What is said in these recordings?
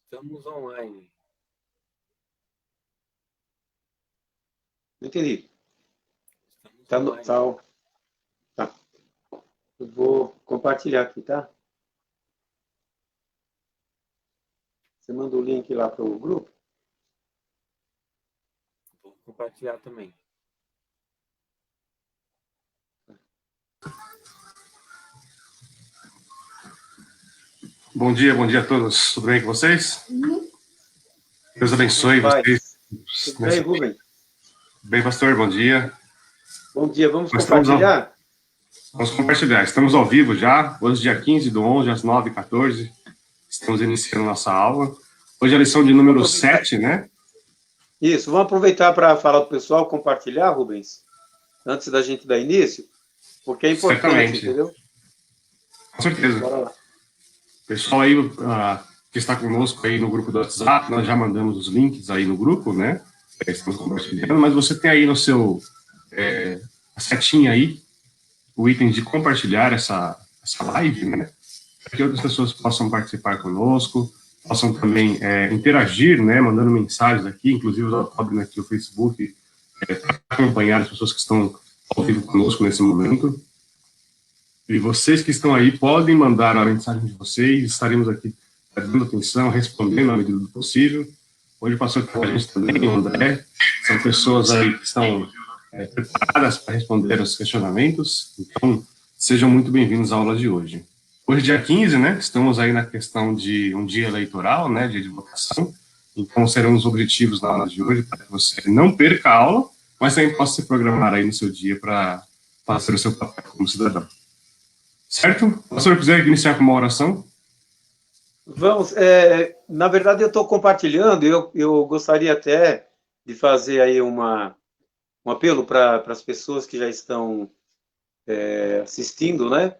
Estamos online. Não entendi. Estamos Tá, online. tá. Eu vou compartilhar aqui, tá? Você manda o link lá para o grupo? Vou compartilhar também. Bom dia a todos. Tudo bem com vocês? Deus Na abençoe vocês. paz. Tudo bem, Rubem? Bem, pastor, bom dia. Bom dia. Vamos Nós compartilhar? vamos compartilhar. Estamos ao vivo já. Hoje, dia 15/11, às 9h14. Estamos iniciando nossa aula. Hoje é a lição de número 7, né? Isso. Vamos aproveitar para falar para o pessoal, compartilhar, Rubens, antes da gente dar início, porque é importante, Certamente. entendeu? Com certeza. Bora lá. Pessoal aí que está conosco aí no grupo do WhatsApp, nós já mandamos os links aí no grupo, né? Estamos compartilhando, mas você tem aí no seu a setinha aí, o item de compartilhar essa live, né? Para que outras pessoas possam participar conosco, possam também interagir, né? Mandando mensagens aqui, inclusive eu estou abrindo aqui o Facebook para acompanhar as pessoas que estão ao vivo conosco nesse momento. E vocês que estão aí podem mandar a mensagem de vocês, estaremos aqui dando atenção, respondendo na medida do possível. Hoje passou aqui com a gente também, o André, são pessoas aí que estão preparadas para responder os questionamentos, então sejam muito bem-vindos à aula de hoje. Hoje, dia 15, né, estamos aí na questão de um dia eleitoral, né, dia de votação, então serão os objetivos da aula de hoje, para que você não perca a aula, mas também possa se programar aí no seu dia para fazer o seu papel como cidadão. Certo? Se o senhor quiser iniciar com uma oração. Vamos. Na verdade, eu estou compartilhando. Eu gostaria até de fazer aí um apelo para as pessoas que já estão assistindo, né?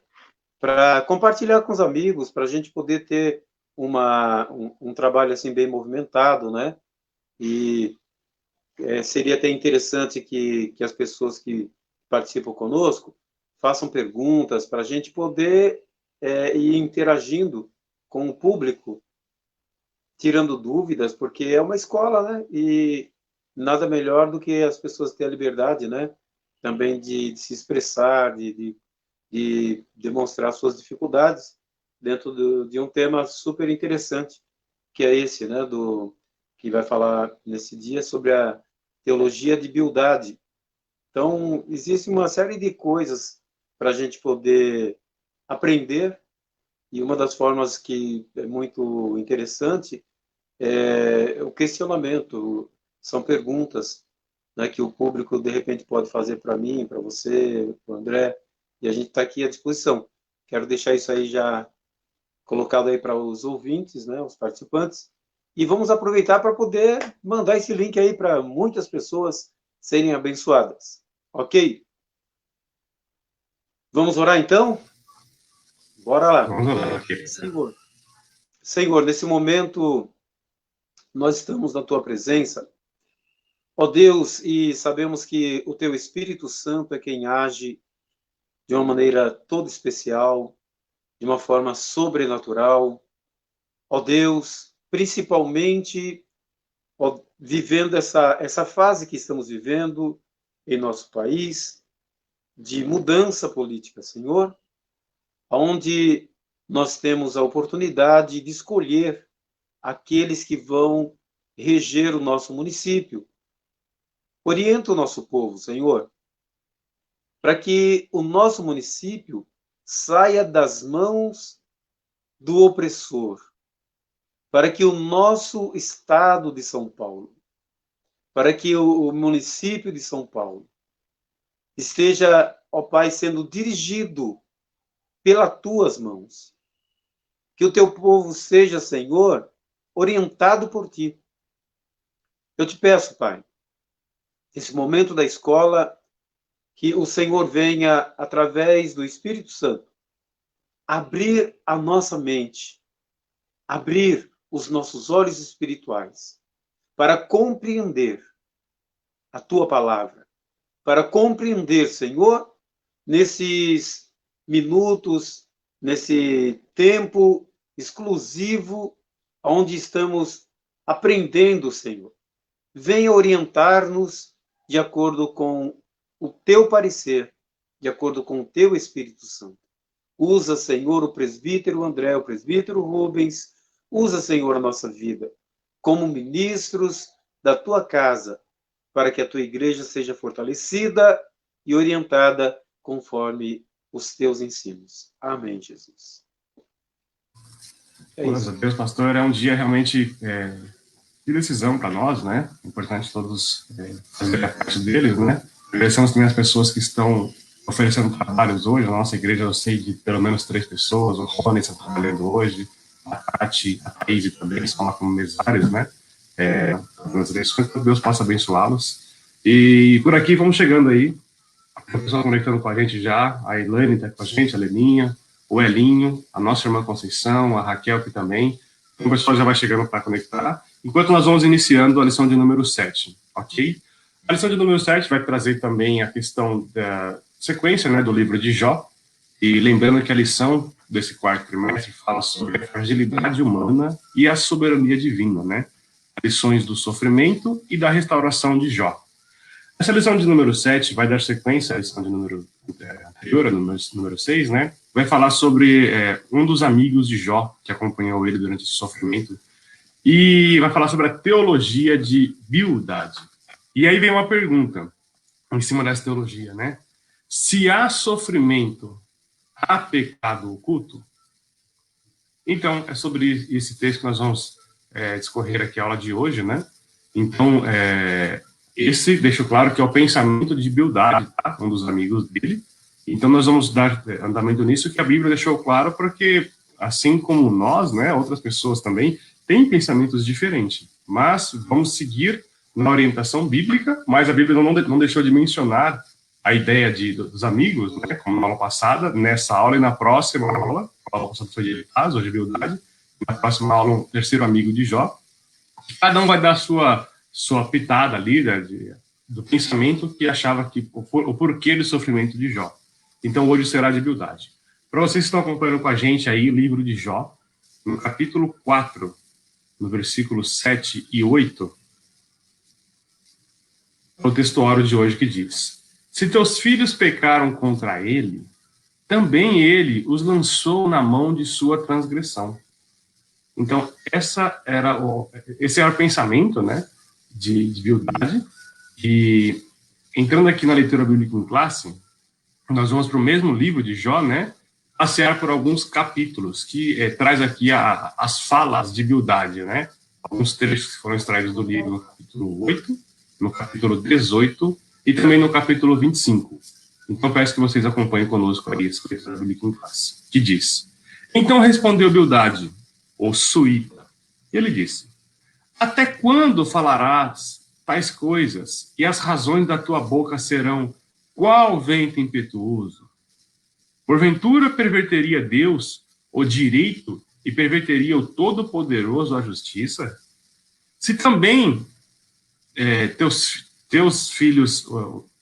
Para compartilhar com os amigos, para a gente poder ter um trabalho assim bem movimentado, né? E seria até interessante que as pessoas que participam conosco façam perguntas para a gente poder ir interagindo com o público, tirando dúvidas, porque é uma escola, né? E nada melhor do que as pessoas terem a liberdade, né? Também de se expressar, de demonstrar suas dificuldades dentro de um tema super interessante, que é esse, né? Que vai falar nesse dia sobre a teologia de Bildade. Então, existe uma série de coisas para a gente poder aprender, e uma das formas que é muito interessante é o questionamento, são perguntas, né, que o público, de repente, pode fazer para mim, para você, para o André, e a gente está aqui à disposição. Quero deixar isso aí já colocado aí para os ouvintes, né, os participantes, e vamos aproveitar para poder mandar esse link aí para muitas pessoas serem abençoadas. Ok? Vamos orar então? Bora lá. Vamos orar aqui. Senhor, nesse momento nós estamos na tua presença, ó Deus, e sabemos que o teu Espírito Santo é quem age de uma maneira toda especial, de uma forma sobrenatural. Ó Deus, principalmente vivendo essa fase que estamos vivendo em nosso país, de mudança política, Senhor, onde nós temos a oportunidade de escolher aqueles que vão reger o nosso município. Orienta o nosso povo, Senhor, para que o nosso município saia das mãos do opressor, para que o nosso estado de São Paulo, para que o município de São Paulo esteja, ó Pai, sendo dirigido pelas tuas mãos. Que o teu povo seja, Senhor, orientado por ti. Eu te peço, Pai, nesse momento da escola, que o Senhor venha, através do Espírito Santo, abrir a nossa mente, abrir os nossos olhos espirituais, para compreender a tua palavra, para compreender, Senhor, nesses minutos, nesse tempo exclusivo onde estamos aprendendo, Senhor. Venha orientar-nos de acordo com o teu parecer, de acordo com o teu Espírito Santo. Usa, Senhor, o presbítero André, o presbítero Rubens, usa, Senhor, a nossa vida como ministros da tua casa, para que a tua igreja seja fortalecida e orientada conforme os teus ensinos. Amém, Jesus. Graças a Deus, pastor, é um dia realmente de decisão para nós, né? É importante todos fazerem a parte deles, né? Agradecemos também as pessoas que estão oferecendo trabalhos hoje. Na nossa igreja eu sei de pelo menos 3 pessoas. O Rony está trabalhando hoje, a Tati, a Thaís também estão lá como mesários, né? Nas eleições, que Deus possa abençoá-los. E por aqui vamos chegando aí. O pessoal conectando com a gente já. A Elaine está com a gente, a Leninha, o Elinho, a nossa irmã Conceição, a Raquel aqui também. Então, o pessoal já vai chegando para conectar. Enquanto nós vamos iniciando a lição de número 7, ok? A lição de número 7 vai trazer também a questão da sequência, né, do livro de Jó. E lembrando que a lição desse quarto trimestre fala sobre a fragilidade humana e a soberania divina, né? Lições do sofrimento e da restauração de Jó. Essa lição de número 7 vai dar sequência à lição de número anterior, a número 6, né? Vai falar sobre um dos amigos de Jó, que acompanhou ele durante esse sofrimento, e vai falar sobre a teologia de Bildade. E aí vem uma pergunta em cima dessa teologia, né? Se há sofrimento, há pecado oculto? Então, é sobre esse texto que nós vamos discorrer aqui a aula de hoje, né? Então, esse, deixo claro que é o pensamento de Bildade, tá? Um dos amigos dele. Então, nós vamos dar andamento nisso, que a Bíblia deixou claro, porque, assim como nós, né, outras pessoas também, têm pensamentos diferentes. Mas vamos seguir na orientação bíblica, mas a Bíblia não deixou de mencionar a ideia dos amigos, né, como na aula passada, nessa aula e na próxima aula, a aula passada foi de caso, hoje de Bildade, na próxima aula, um terceiro amigo de Jó. Cada um vai dar sua pitada ali, do pensamento que achava que o porquê do sofrimento de Jó. Então, hoje será de Bildade. Para vocês que estão acompanhando com a gente aí, o livro de Jó, no capítulo 4, no versículo 7 e 8, é o textuário de hoje que diz: se teus filhos pecaram contra ele, também ele os lançou na mão de sua transgressão. Então, esse era o pensamento, né, de Bildade. E entrando aqui na leitura bíblica em classe, nós vamos para o mesmo livro de Jó, né, passear por alguns capítulos, que traz aqui as falas de Bildade, né, alguns trechos que foram extraídos do livro no capítulo 8, no capítulo 18 e também no capítulo 25. Então, peço que vocês acompanhem conosco aí essa leitura bíblica em classe, que diz: então respondeu Bildade, o suíta, e ele disse: até quando falarás tais coisas, e as razões da tua boca serão qual vento impetuoso? Porventura perverteria Deus o direito e perverteria o Todo-Poderoso a justiça? Se também teus filhos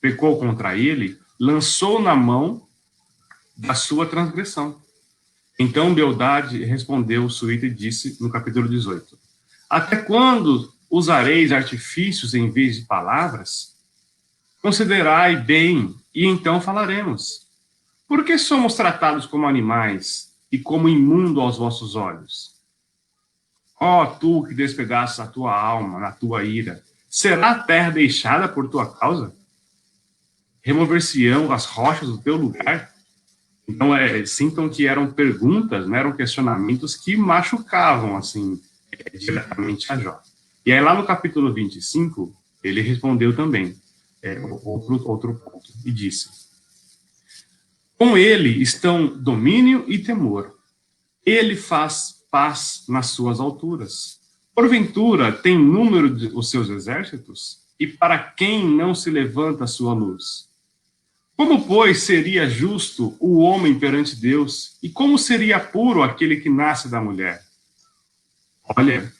pecou contra ele, lançou na mão da sua transgressão. Então Bildade respondeu o suíta e disse, no capítulo 18: até quando usareis artifícios em vez de palavras? Considerai bem, e então falaremos. Por que somos tratados como animais e como imundo aos vossos olhos? Ó, tu que despedaças a tua alma na tua ira, será a terra deixada por tua causa? Remover-se-ão as rochas do teu lugar? Então, sintam que eram perguntas, né, eram questionamentos que machucavam, assim, diretamente a Jó. E aí, lá no capítulo 25, ele respondeu também, outro ponto, e disse: com ele estão domínio e temor. Ele faz paz nas suas alturas. Porventura, tem número os seus exércitos? E para quem não se levanta a sua luz? Como, pois, seria justo o homem perante Deus? E como seria puro aquele que nasce da mulher? Olha,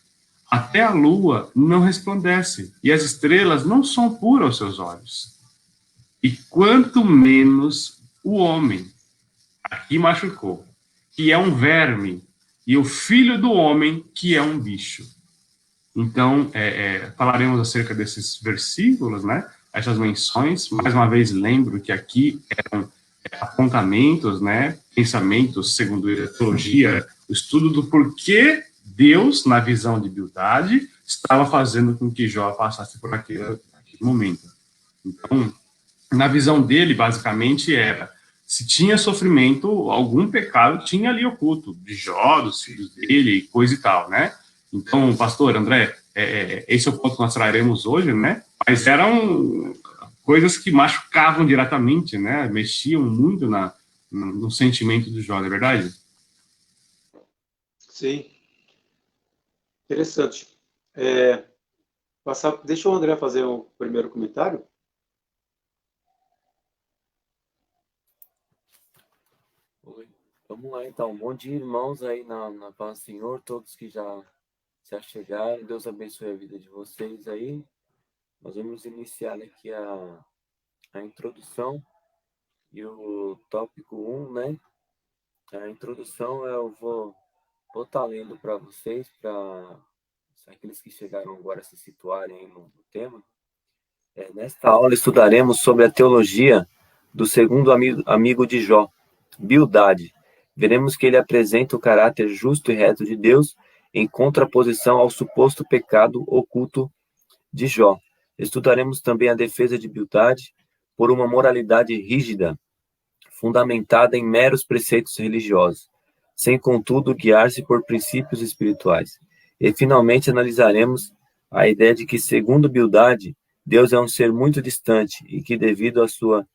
até a lua não resplandece, e as estrelas não são puras aos seus olhos. E quanto menos o homem, aqui machucou, que é um verme, e o filho do homem, que é um bicho. Então, falaremos acerca desses versículos, né? Essas menções. Mais uma vez, lembro que aqui eram apontamentos, né? Pensamentos, segundo a teologia, o estudo do porquê Deus, na visão de Bildade, estava fazendo com que Jó passasse por aquele momento. Então, na visão dele, basicamente, era se tinha sofrimento, algum pecado tinha ali oculto, de Jó, dos filhos dele, coisa e tal, né? Então, pastor André, esse é o ponto que nós traremos hoje, né? Mas eram coisas que machucavam diretamente, né? Mexiam muito no sentimento do Jó, não é verdade? Sim. Interessante. Deixa o André fazer o primeiro comentário. Oi. Vamos lá, então. Bom dia, irmãos, aí na paz do Senhor, todos que já chegaram. Deus abençoe a vida de vocês aí. Nós vamos iniciar aqui a introdução e o tópico 1, né? A introdução eu vou estar lendo para vocês, para aqueles que chegaram agora se situarem aí no tema. Nesta aula estudaremos sobre a teologia do segundo amigo de Jó, Bildade. Veremos que ele apresenta o caráter justo e reto de Deus em contraposição ao suposto pecado oculto de Jó. Estudaremos também a defesa de Bildade por uma moralidade rígida, fundamentada em meros preceitos religiosos, sem contudo guiar-se por princípios espirituais. E finalmente analisaremos a ideia de que, segundo Bildade, Deus é um ser muito distante e que, devido à sua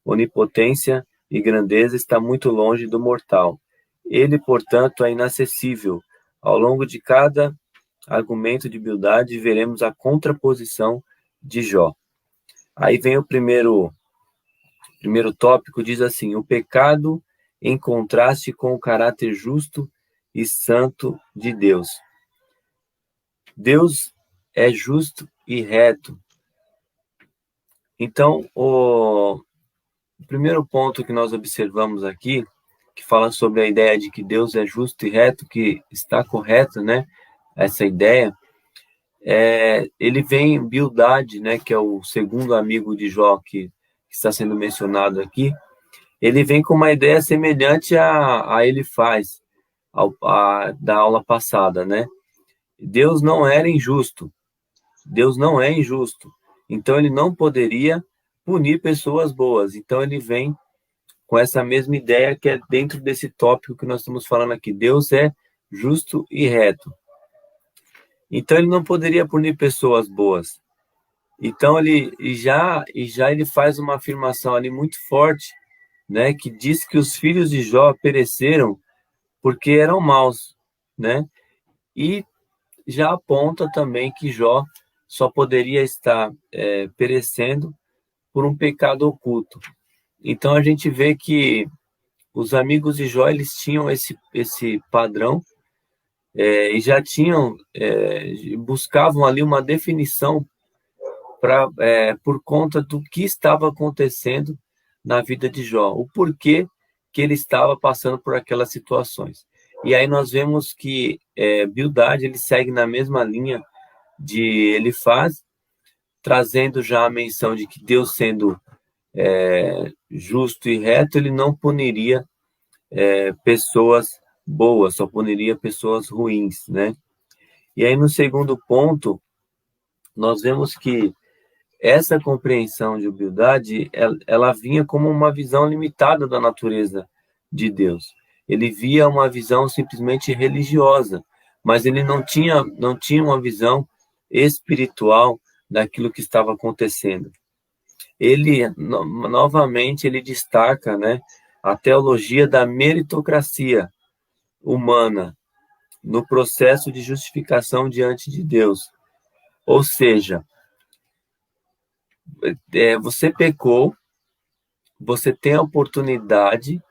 onipotência e grandeza, está muito longe do mortal. Ele, portanto, é inacessível. Ao longo de cada argumento de Bildade, veremos a contraposição de Jó. Aí vem o primeiro tópico, diz assim: o pecado em contraste com o caráter justo e santo de Deus. Deus é justo e reto. Então, o primeiro ponto que nós observamos aqui, que fala sobre a ideia de que Deus é justo e reto, que está correto, né? Essa ideia, ele vem em Bildade, né? Que é o segundo amigo de Jó que está sendo mencionado aqui. Ele vem com uma ideia semelhante a Elifaz, da aula passada, né? Deus não era injusto. Deus não é injusto. Então, ele não poderia punir pessoas boas. Então, ele vem com essa mesma ideia que é dentro desse tópico que nós estamos falando aqui. Deus é justo e reto. Então, ele não poderia punir pessoas boas. Então, ele faz uma afirmação ali muito forte, né, que diz que os filhos de Jó pereceram porque eram maus, né? E já aponta também que Jó só poderia estar perecendo por um pecado oculto. Então a gente vê que os amigos de Jó, eles tinham esse padrão e já tinham, buscavam ali uma definição por conta do que estava acontecendo na vida de Jó, o porquê que ele estava passando por aquelas situações. E aí nós vemos que Bildade, ele segue na mesma linha de Elifaz, trazendo já a menção de que Deus, sendo justo e reto, ele não puniria pessoas boas, só puniria pessoas ruins, né? E aí no segundo ponto, nós vemos que essa compreensão de humildade, ela vinha como uma visão limitada da natureza de Deus. Ele via uma visão simplesmente religiosa, mas ele não tinha uma visão espiritual daquilo que estava acontecendo. Ele, novamente, ele destaca, né, a teologia da meritocracia humana no processo de justificação diante de Deus. Ou seja, você pecou, você tem a oportunidade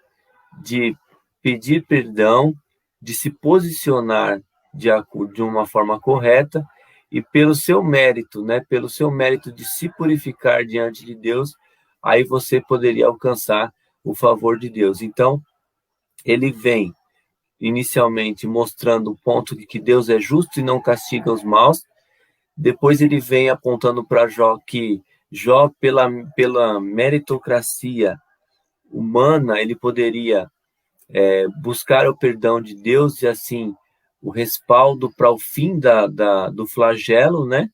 de pedir perdão, de se posicionar de uma forma correta, e pelo seu mérito, né, pelo seu mérito de se purificar diante de Deus, aí você poderia alcançar o favor de Deus. Então, ele vem inicialmente mostrando o ponto de que Deus é justo e não castiga os maus. Depois ele vem apontando para Jó que Jó, pela meritocracia humana, ele poderia buscar o perdão de Deus e, assim, o respaldo para o fim do flagelo, né?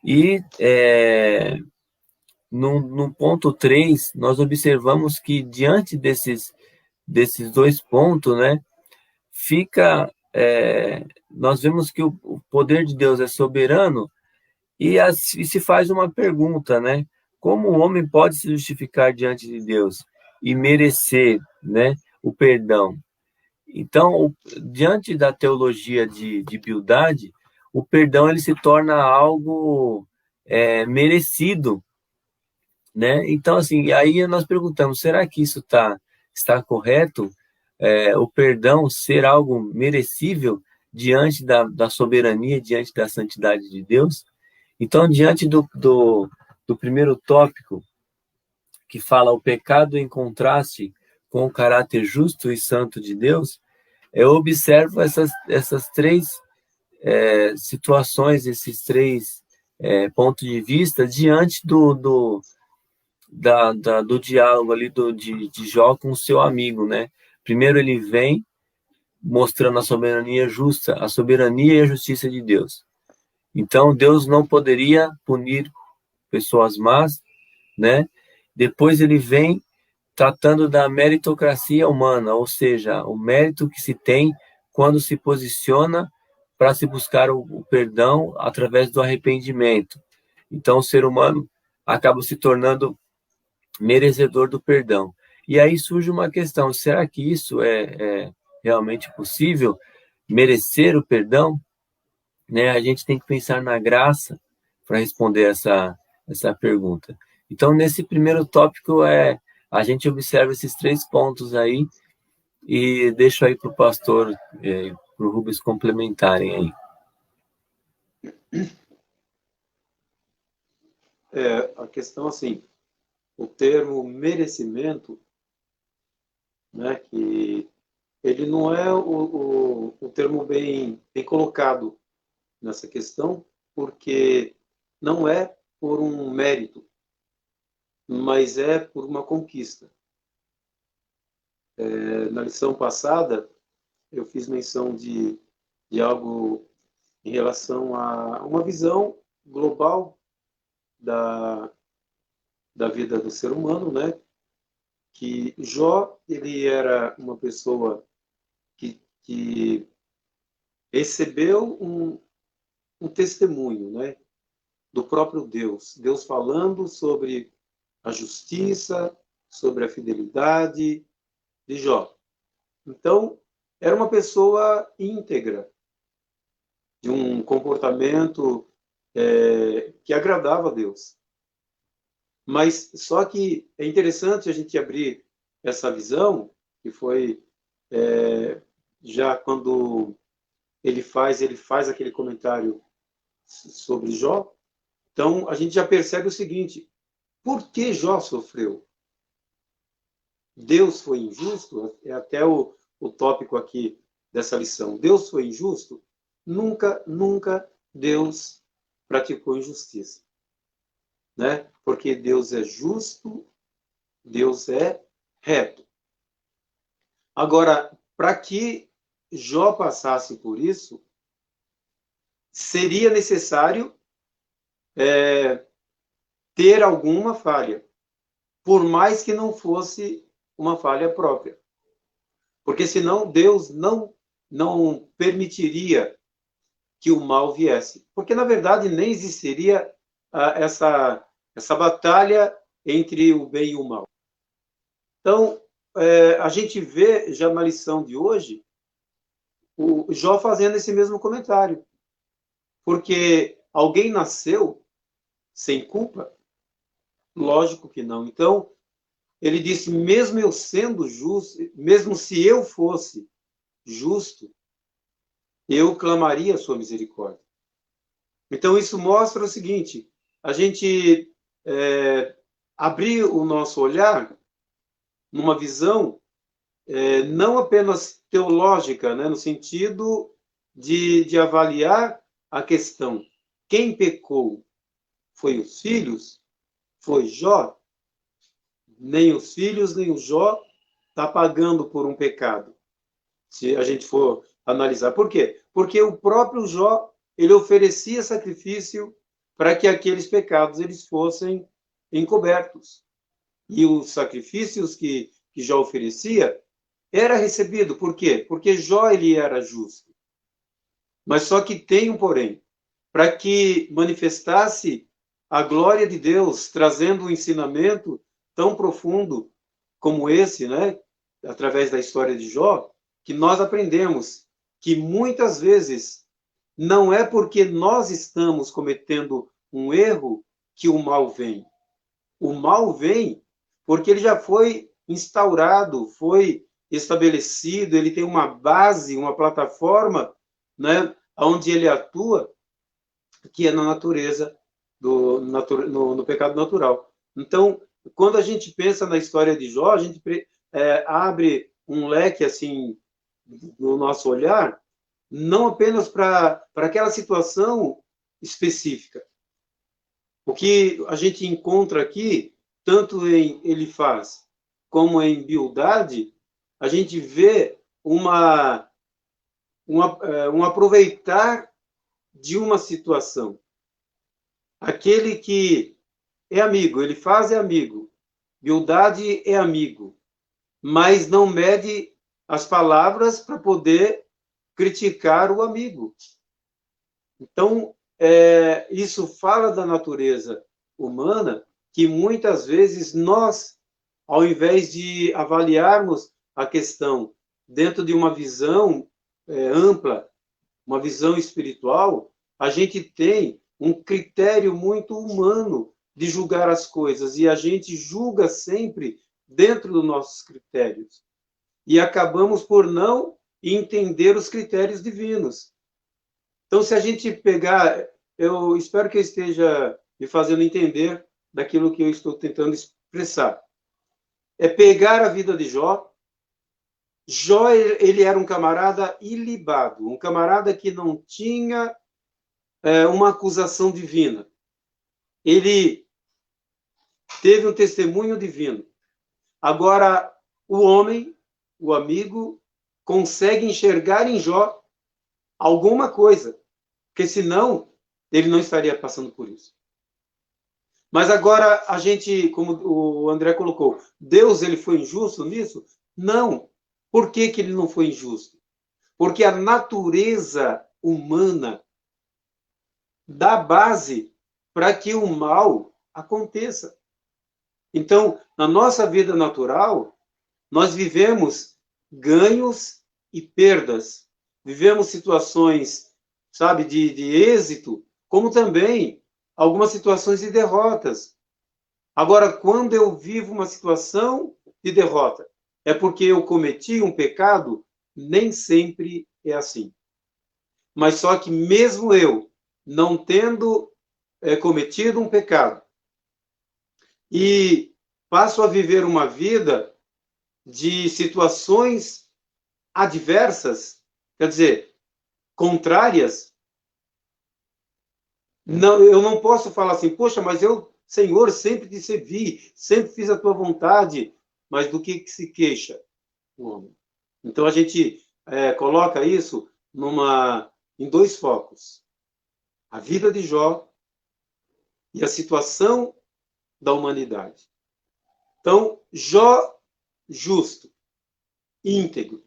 E no ponto 3, nós observamos que, diante desses dois pontos, né, nós vemos que o poder de Deus é soberano e se faz uma pergunta, né? Como o homem pode se justificar diante de Deus e merecer, né, o perdão? Então, diante da teologia de Bildad, o perdão ele se torna algo merecido, né? Então, assim, aí nós perguntamos, será que isso está correto? O perdão ser algo merecível diante da soberania, diante da santidade de Deus? Então, diante do primeiro tópico, que fala o pecado em contraste com o caráter justo e santo de Deus, eu observo essas três situações, esses três pontos de vista diante do diálogo ali de Jó com o seu amigo, né? Primeiro ele vem mostrando a soberania justa, a soberania e a justiça de Deus. Então, Deus não poderia punir pessoas más, né? Depois ele vem tratando da meritocracia humana, ou seja, o mérito que se tem quando se posiciona para se buscar o perdão através do arrependimento. Então, o ser humano acaba se tornando merecedor do perdão. E aí surge uma questão, será que isso é realmente possível? Merecer o perdão? Né? A gente tem que pensar na graça para responder essa pergunta. Então, nesse primeiro tópico, a gente observa esses três pontos aí e deixo aí para o pastor, para o Rubens complementarem aí. A questão, assim, o termo merecimento, né, que ele não é o termo bem colocado nessa questão, porque não é por um mérito, mas é por uma conquista. Na lição passada, eu fiz menção de algo em relação a uma visão global da vida do ser humano, né? Que Jó, ele era uma pessoa que recebeu um testemunho, né? Do próprio Deus. Deus falando sobre a justiça, sobre a fidelidade de Jó. Então, era uma pessoa íntegra, de um comportamento que agradava a Deus. Mas só que é interessante a gente abrir essa visão, que foi já quando ele faz aquele comentário sobre Jó. Então, a gente já percebe o seguinte: por que Jó sofreu? Deus foi injusto? É até o tópico aqui dessa lição. Deus foi injusto? Nunca Deus praticou injustiça, né? Porque Deus é justo, Deus é reto. Agora, para que Jó passasse por isso, seria necessário ter alguma falha, por mais que não fosse uma falha própria. Porque senão Deus não permitiria que o mal viesse. Porque, na verdade, nem existiria essa batalha entre o bem e o mal. Então, a gente vê já na lição de hoje o Jó fazendo esse mesmo comentário. Porque alguém nasceu sem culpa? Lógico que não. Então, ele disse, mesmo eu sendo justo, mesmo se eu fosse justo, eu clamaria a sua misericórdia. Então, isso mostra o seguinte: a gente abrir o nosso olhar numa visão não apenas teológica, né, no sentido de avaliar a questão. Quem pecou? Foi os filhos? Foi Jó? Nem os filhos, nem o Jó está pagando por um pecado, se a gente for analisar. Por quê? Porque o próprio Jó, ele oferecia sacrifício para que aqueles pecados eles fossem encobertos. E os sacrifícios que Jó oferecia era recebido. Por quê? Porque Jó ele era justo. Mas só que tem um porém. Para que manifestasse a glória de Deus, trazendo um ensinamento tão profundo como esse, né? Através da história de Jó, que nós aprendemos que muitas vezes não é porque nós estamos cometendo um erro que o mal vem. O mal vem porque ele já foi instaurado, foi estabelecido, ele tem uma base, uma plataforma, né, onde ele atua, que é na natureza, no pecado natural. Então, quando a gente pensa na história de Jó, a gente abre um leque assim no nosso olhar, não apenas para aquela situação específica. O que a gente encontra aqui, tanto em Elifaz como em Bildade, a gente vê um aproveitar de uma situação. Aquele que é amigo, Elifaz é amigo, Bildade é amigo, mas não mede as palavras para poder criticar o amigo. Então, isso fala da natureza humana, que muitas vezes nós, ao invés de avaliarmos a questão dentro de uma visão ampla, uma visão espiritual, a gente tem um critério muito humano de julgar as coisas, e a gente julga sempre dentro dos nossos critérios. E acabamos por não entender os critérios divinos. Então, se a gente pegar, eu espero que eu esteja me fazendo entender daquilo que eu estou tentando expressar. É pegar a vida de Jó. Jó, ele era um camarada ilibado, um camarada que não tinha uma acusação divina. Ele teve um testemunho divino. Agora, o homem, o amigo, consegue enxergar em Jó alguma coisa, porque senão ele não estaria passando por isso. Mas agora a gente, como o André colocou, Deus ele foi injusto nisso? Não. Por que ele não foi injusto? Porque a natureza humana dá base para que o mal aconteça. Então, na nossa vida natural, nós vivemos ganhos e perdas. Vivemos situações, sabe, de êxito, como também algumas situações de derrotas. Agora, quando eu vivo uma situação de derrota, é porque eu cometi um pecado? Nem sempre é assim. Mas só que mesmo eu, não tendo cometido um pecado, e passo a viver uma vida de situações adversas, quer dizer, contrárias, não, eu não posso falar assim, poxa, mas eu, Senhor, sempre te servi, sempre fiz a tua vontade, mas do que se queixa o homem? Então a gente coloca isso em dois focos. A vida de Jó e a situação da humanidade. Então, Jó justo, íntegro.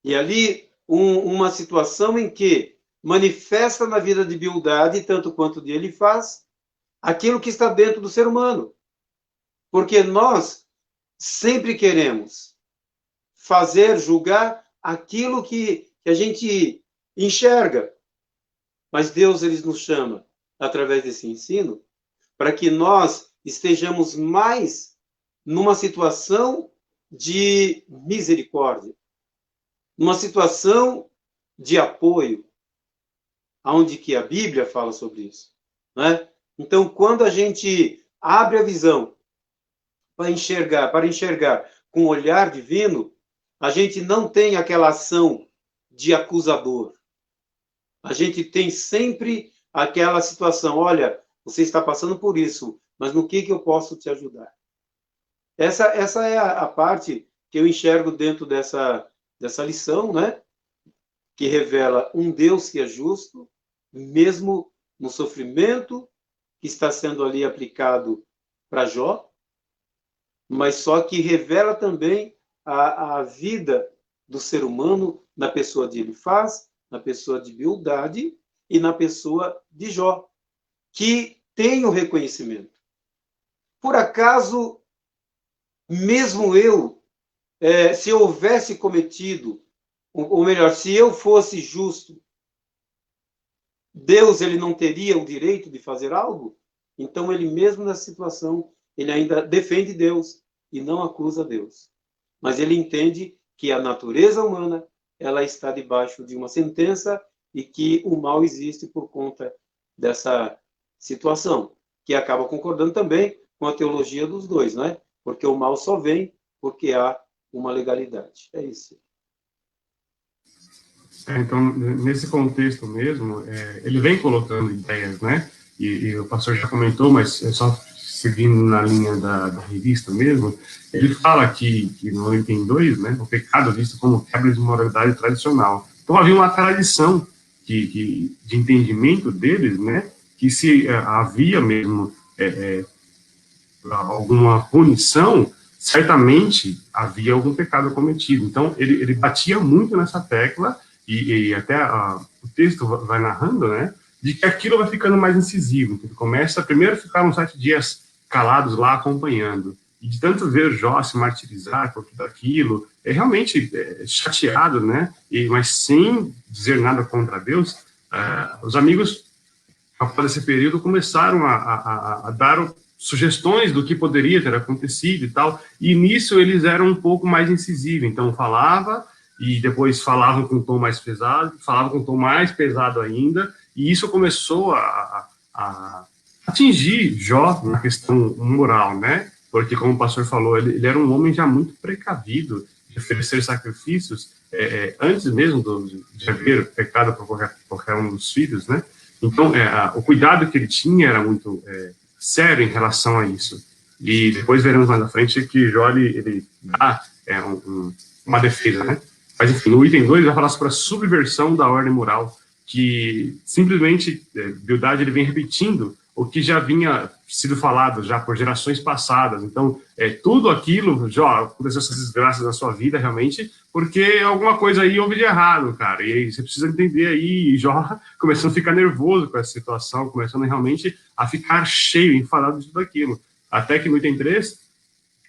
E ali uma situação em que manifesta na vida de Bildade, tanto quanto de Elifaz, aquilo que está dentro do ser humano. Porque nós sempre queremos julgar aquilo que a gente enxerga. Mas Deus ele nos chama, através desse ensino, para que nós estejamos mais numa situação de misericórdia, numa situação de apoio, onde que a Bíblia fala sobre isso, né? Então, quando a gente abre a visão para enxergar com o olhar divino, a gente não tem aquela ação de acusador. A gente tem sempre aquela situação, olha, você está passando por isso, mas no que eu posso te ajudar? Essa é a parte que eu enxergo dentro dessa lição, né? Que revela um Deus que é justo, mesmo no sofrimento que está sendo ali aplicado para Jó, mas só que revela também a vida do ser humano na pessoa de Elifaz, na pessoa de Bildade e na pessoa de Jó, que tem o reconhecimento. Por acaso, mesmo eu, se eu houvesse cometido, ou melhor, se eu fosse justo, Deus ele não teria o direito de fazer algo? Então, ele mesmo nessa situação, ele ainda defende Deus e não acusa Deus. Mas ele entende que a natureza humana ela está debaixo de uma sentença e que o mal existe por conta dessa situação, que acaba concordando também com a teologia dos dois, né? Porque o mal só vem porque há uma legalidade. É isso. Então, nesse contexto mesmo, ele vem colocando ideias, né? E o pastor já comentou, mas é só seguindo na linha da revista mesmo, ele fala que no item 2, né, o pecado é visto como quebra de moralidade tradicional. Então havia uma tradição de entendimento deles, né, que se havia mesmo alguma punição, certamente havia algum pecado cometido. Então ele batia muito nessa tecla e até o texto vai narrando, né, de que aquilo vai ficando mais incisivo. Então, ele começa, primeiro ficaram 7 dias calados lá acompanhando, e de tanto ver Jó se martirizar por tudo aquilo, realmente chateado, né, mas sem dizer nada contra Deus, os amigos, após esse período, começaram a dar sugestões do que poderia ter acontecido e tal, e nisso eles eram um pouco mais incisivos, então falava, e depois falavam com um tom mais pesado, falavam com um tom mais pesado ainda, e isso começou a atingir Jó na questão moral, né? Porque, como o pastor falou, ele era um homem já muito precavido de oferecer sacrifícios antes mesmo de haver pecado por qualquer um dos filhos, né? Então, o cuidado que ele tinha era muito sério em relação a isso. E depois veremos mais na frente que Jó, ele dá uma defesa, né? Mas, enfim, no item 2 ele vai falar sobre a subversão da ordem moral, que simplesmente Bildade ele vem repetindo o que já vinha sido falado já por gerações passadas. Então, tudo aquilo, Jó, aconteceu essas desgraças na sua vida, realmente, porque alguma coisa aí houve de errado, cara. E aí você precisa entender aí, e Jó começando a ficar nervoso com essa situação, começando realmente a ficar cheio, enfadado de tudo aquilo. Até que no item 3,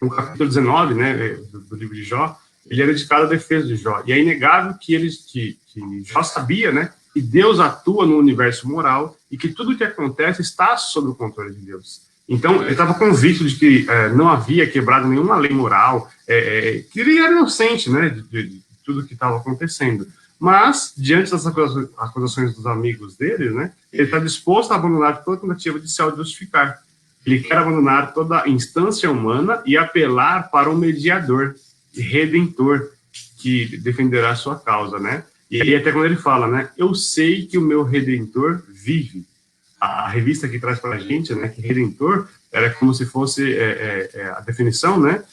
no capítulo 19, né, do livro de Jó, ele era dedicado à defesa de Jó. E é inegável que Jó sabia, né, que Deus atua no universo moral e que tudo o que acontece está sob o controle de Deus. Então, ele estava convicto de que não havia quebrado nenhuma lei moral, que ele era inocente, né, de tudo que estava acontecendo. Mas, diante das acusações dos amigos dele, né, ele está disposto a abandonar toda tentativa de se auto-justificar. Ele quer abandonar toda instância humana e apelar para um mediador, redentor, que defenderá a sua causa, né? E aí até quando ele fala, né, eu sei que o meu Redentor vive. A revista que traz para a gente, né, que Redentor era como se fosse a definição, né,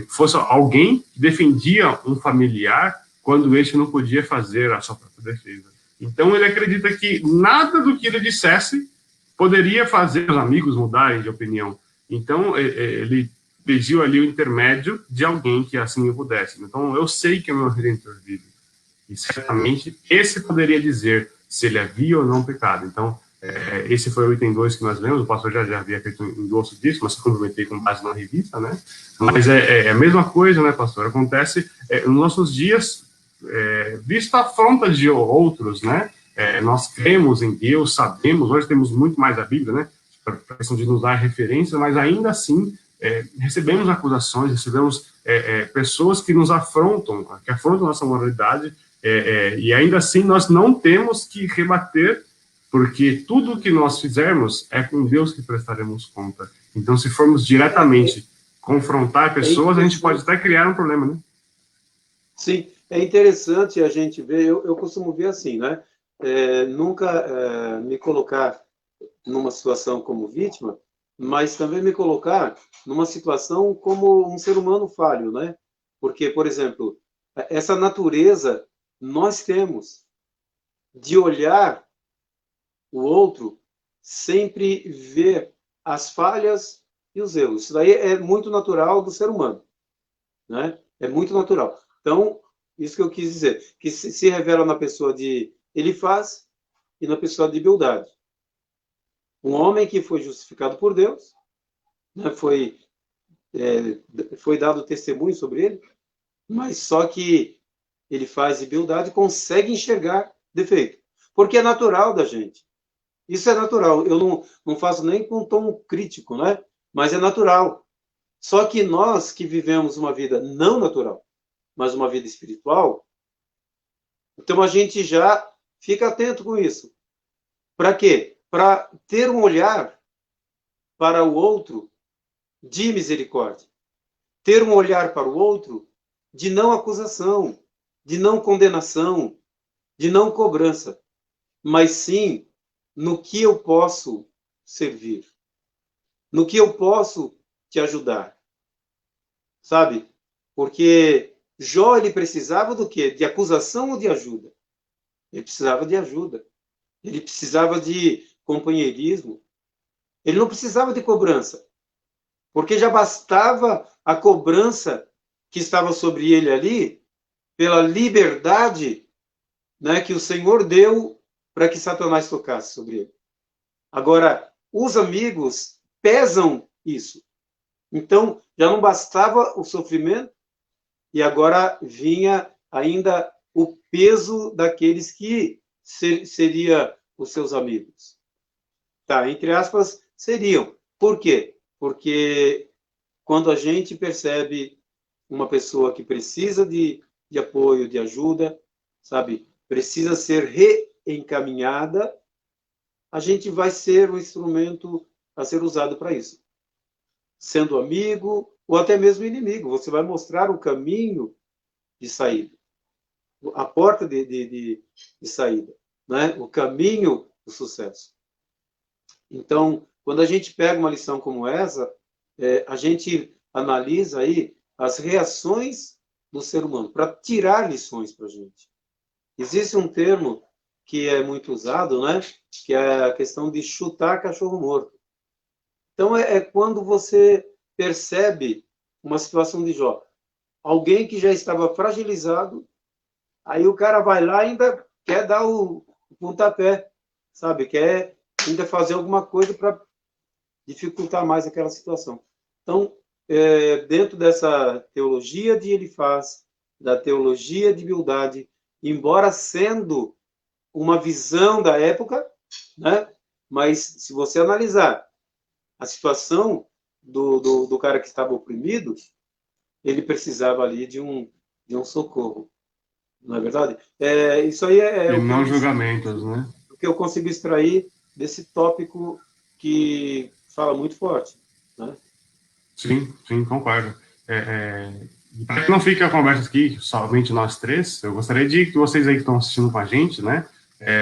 fosse alguém que defendia um familiar quando este não podia fazer a sua própria defesa. Então ele acredita que nada do que ele dissesse poderia fazer os amigos mudarem de opinião. Então ele pediu ali o intermédio de alguém que assim o pudesse. Então eu sei que o meu Redentor vive. E certamente esse poderia dizer se ele havia ou não pecado. Então, esse foi o item 2 que nós lemos, o pastor já havia feito um endosso disso, mas eu complementei com base na revista, né? Mas é a mesma coisa, né, pastor? Acontece nos nossos dias, visto a afronta de outros, né? Nós cremos em Deus, sabemos, hoje temos muito mais a Bíblia, né? Para a questão de nos dar referência, mas ainda assim recebemos acusações, recebemos pessoas que nos afrontam, que afrontam a nossa moralidade, e ainda assim nós não temos que rebater, porque tudo o que nós fizermos é com Deus que prestaremos conta. Então, se formos diretamente confrontar pessoas, a gente pode até criar um problema, né? Sim, é interessante a gente ver, eu costumo ver assim, né? Nunca me colocar numa situação como vítima, mas também me colocar numa situação como um ser humano falho, né? Porque, por exemplo, essa natureza nós temos de olhar o outro, sempre ver as falhas e os erros. Isso daí é muito natural do ser humano, né? É muito natural. Então, isso que eu quis dizer, que se revela na pessoa de Elifaz e na pessoa de Bildade. Um homem que foi justificado por Deus, né? Foi dado testemunho sobre ele, mas só que Elifaz e Bildade conseguem enxergar defeito, porque é natural da gente. Isso é natural. Eu não faço nem com tom crítico, né? Mas é natural. Só que nós que vivemos uma vida não natural, mas uma vida espiritual, então a gente já fica atento com isso. Para quê? Para ter um olhar para o outro de misericórdia. Ter um olhar para o outro de não acusação, de não condenação, de não cobrança, mas sim no que eu posso servir, no que eu posso te ajudar, sabe? Porque Jó, ele precisava do quê? De acusação ou de ajuda? Ele precisava de ajuda. Ele precisava de companheirismo. Ele não precisava de cobrança, porque já bastava a cobrança que estava sobre ele ali, pela liberdade, né, que o Senhor deu para que Satanás tocasse sobre ele. Agora, os amigos pesam isso. Então, já não bastava o sofrimento, e agora vinha ainda o peso daqueles que seria os seus amigos. Tá, entre aspas, seriam. Por quê? Porque quando a gente percebe uma pessoa que precisa de apoio, de ajuda, sabe, precisa ser reencaminhada, a gente vai ser o instrumento a ser usado para isso. Sendo amigo ou até mesmo inimigo, você vai mostrar o caminho de saída, a porta de saída, né? O caminho do sucesso. Então, quando a gente pega uma lição como essa, a gente analisa aí as reações do ser humano, para tirar lições para a gente. Existe um termo que é muito usado, né? Que é a questão de chutar cachorro morto. Então, é quando você percebe uma situação de Jó. Alguém que já estava fragilizado, aí o cara vai lá e ainda quer dar o pontapé, sabe? Quer ainda fazer alguma coisa para dificultar mais aquela situação. Então, dentro dessa teologia de Elifaz, da teologia de Bildade, embora sendo uma visão da época, né? Mas se você analisar a situação do cara que estava oprimido, ele precisava ali de um socorro. Não é verdade? Isso aí e não julgamentos, né? O que eu consigo extrair desse tópico que fala muito forte, né? Sim, concordo. Para que não fique a conversa aqui, somente nós três, eu gostaria de que vocês aí que estão assistindo com a gente, né?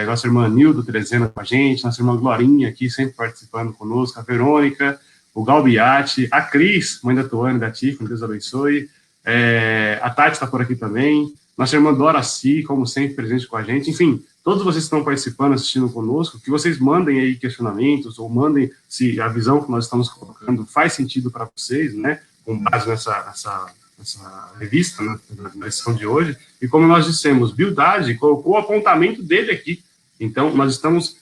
Nossa irmã Nildo Trezena com a gente, nossa irmã Glorinha aqui, sempre participando conosco, a Verônica, o Galbiati, a Cris, mãe da Tuane, da Tiffany, Deus abençoe. A Tati está por aqui também, nossa irmã Doraci, como sempre, presente com a gente. Enfim, todos vocês que estão participando, assistindo conosco, que vocês mandem aí questionamentos, ou mandem se a visão que nós estamos colocando faz sentido para vocês, né? Com base nessa revista, né, na edição de hoje. E como nós dissemos, Bildade colocou o apontamento dele aqui. Então, nós estamos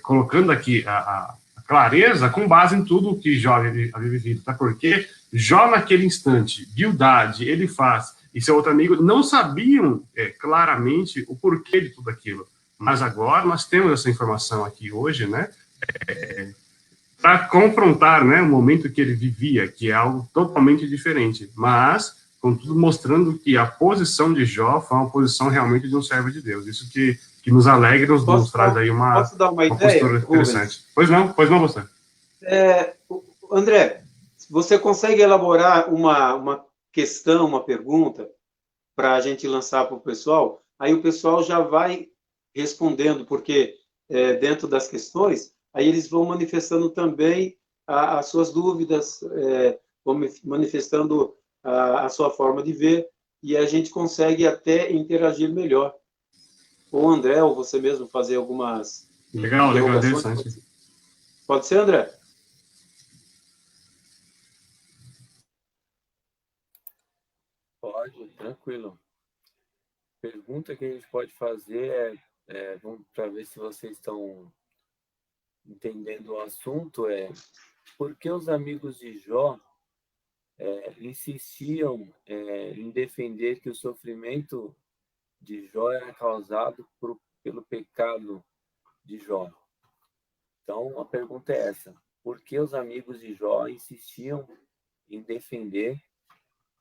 colocando aqui a clareza com base em tudo o que Jó havia vivido, tá? Porque Jó, naquele instante, Bildade, Elifaz e seu outro amigo não sabiam claramente o porquê de tudo aquilo. Mas agora nós temos essa informação aqui hoje, né? Para confrontar, né, o momento que ele vivia, que é algo totalmente diferente. Mas, contudo, mostrando que a posição de Jó foi uma posição realmente de um servo de Deus. Isso que nos alegra, nos traz aí posso dar uma ideia, postura interessante. Pois não, pastor. André, Você consegue elaborar uma questão, uma pergunta, para a gente lançar para o pessoal? Aí o pessoal já vai respondendo, porque dentro das questões, aí eles vão manifestando também as suas dúvidas, vão manifestando a sua forma de ver, e a gente consegue até interagir melhor. Ou André, ou você mesmo fazer algumas Legal, interrogações. interessante. Pode ser, André? Pode, tranquilo. Pergunta que a gente pode fazer vamos para ver se vocês estão entendendo o assunto, por que os amigos de Jó insistiam em defender que o sofrimento de Jó era causado pelo pecado de Jó? Então, a pergunta é essa: por que os amigos de Jó insistiam em defender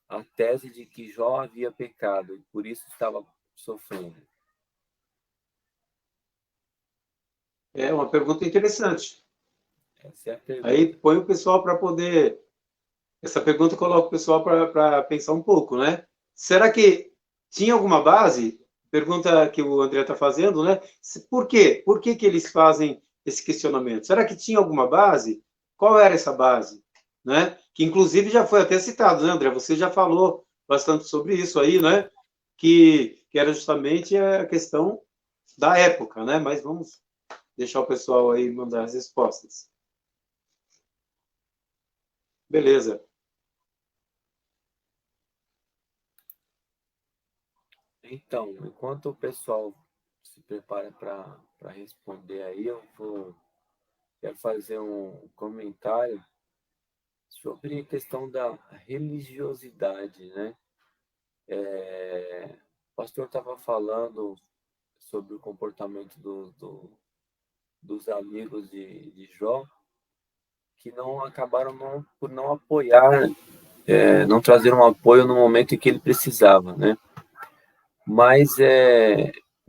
a tese de que Jó havia pecado e por isso estava sofrendo? É uma pergunta interessante. Essa é a pergunta. Aí põe o pessoal para poder... Essa pergunta coloca o pessoal para pensar um pouco, né? Será que tinha alguma base? Pergunta que o André está fazendo, né? Por quê? Por que eles fazem esse questionamento? Será que tinha alguma base? Qual era essa base? Né? Que inclusive já foi até citado, né, André? Você já falou bastante sobre isso aí, né? Que era justamente a questão da época, né? Mas vamos deixar o pessoal aí mandar as respostas. Beleza. Então, enquanto o pessoal se prepara para responder aí, quero fazer um comentário sobre a questão da religiosidade, né? O pastor estava falando sobre o comportamento dos amigos de Jó, que não acabaram por não apoiar, não trazer um apoio no momento em que ele precisava, né? Mas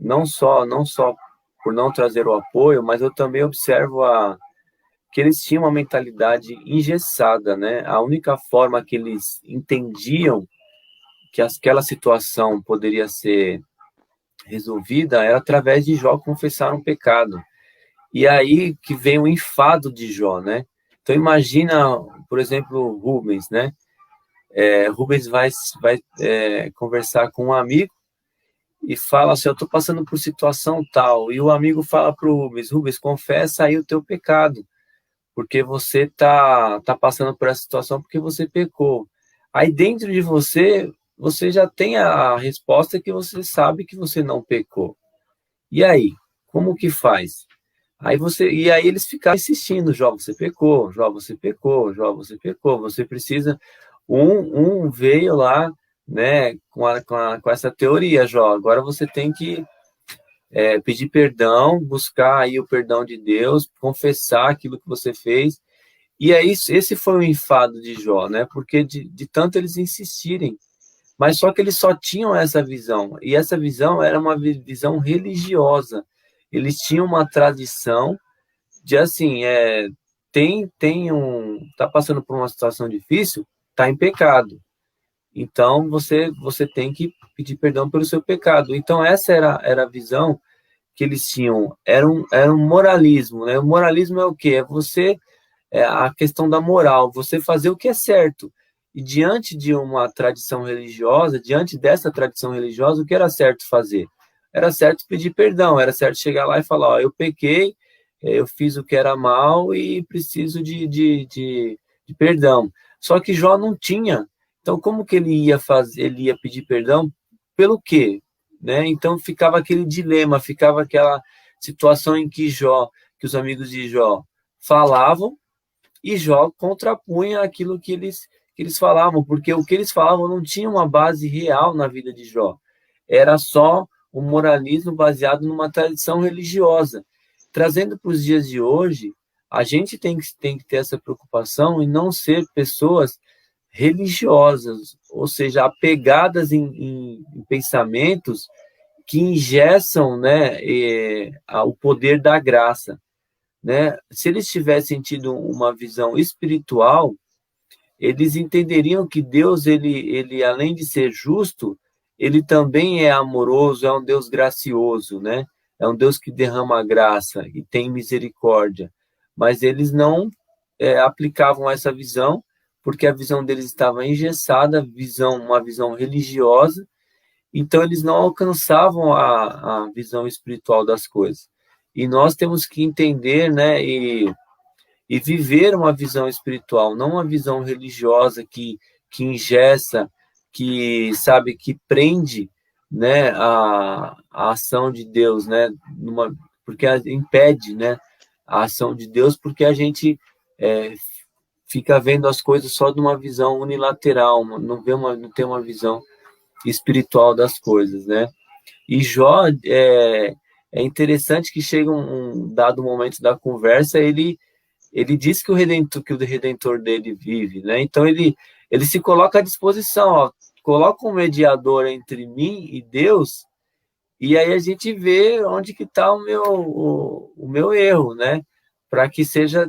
não só por não trazer o apoio, mas eu também observo que eles tinham uma mentalidade engessada, né? A única forma que eles entendiam que aquela situação poderia ser resolvida era através de Jó confessar um pecado. E aí que vem o enfado de Jó, né? Então imagina, por exemplo, Rubens, né? Rubens vai conversar com um amigo e fala assim: eu estou passando por situação tal. E o amigo fala para o Rubens, confessa aí o teu pecado, porque você tá passando por essa situação porque você pecou. Aí dentro de você já tem a resposta que você sabe que você não pecou. E aí, como que faz? E aí eles ficaram insistindo: Jó, você pecou, Jó, você pecou, Jó, você pecou, você precisa. Um veio lá, né, com essa teoria: Jó, agora você tem que pedir perdão, buscar aí o perdão de Deus, confessar aquilo que você fez. E aí, esse foi o enfado de Jó, né? Porque de tanto eles insistirem. Mas só que eles só tinham essa visão, e essa visão era uma visão religiosa. Eles tinham uma tradição de assim, tá passando por uma situação difícil, tá em pecado. Então você tem que pedir perdão pelo seu pecado. Então essa era a visão que eles tinham. Era um moralismo, né? O moralismo é o quê? É a questão da moral, você fazer o que é certo. E diante de uma tradição religiosa, diante dessa tradição religiosa, o que era certo fazer? Era certo pedir perdão, era certo chegar lá e falar: ó, eu pequei, eu fiz o que era mal e preciso de perdão. Só que Jó não tinha. Então, como que ele ia fazer? Ele ia pedir perdão pelo quê? Né? Então, ficava aquele dilema, ficava aquela situação em que os amigos de Jó falavam, e Jó contrapunha aquilo que eles falavam, porque o que eles falavam não tinha uma base real na vida de Jó. Era só um moralismo baseado numa tradição religiosa. Trazendo para os dias de hoje, a gente tem que ter essa preocupação em não ser pessoas religiosas, ou seja, apegadas em pensamentos que engessam, né, o poder da graça. Né? Se eles tivessem tido uma visão espiritual, eles entenderiam que Deus, ele além de ser justo, ele também é amoroso, é um Deus gracioso, né? É um Deus que derrama graça e tem misericórdia. Mas eles não aplicavam essa visão, porque a visão deles estava engessada, uma visão religiosa, então eles não alcançavam a visão espiritual das coisas. E nós temos que entender, né, e viver uma visão espiritual, não uma visão religiosa que engessa, que, sabe, que prende, né, a ação de Deus, né, porque impede, né, a ação de Deus, porque a gente fica vendo as coisas só de uma visão unilateral, não tem uma visão espiritual das coisas, né? E Jó, é interessante que chega um dado momento da conversa, ele diz que o Redentor dele vive, né? Então ele se coloca à disposição, ó, coloca um mediador entre mim e Deus, e aí a gente vê onde que está o meu erro, né? Para que seja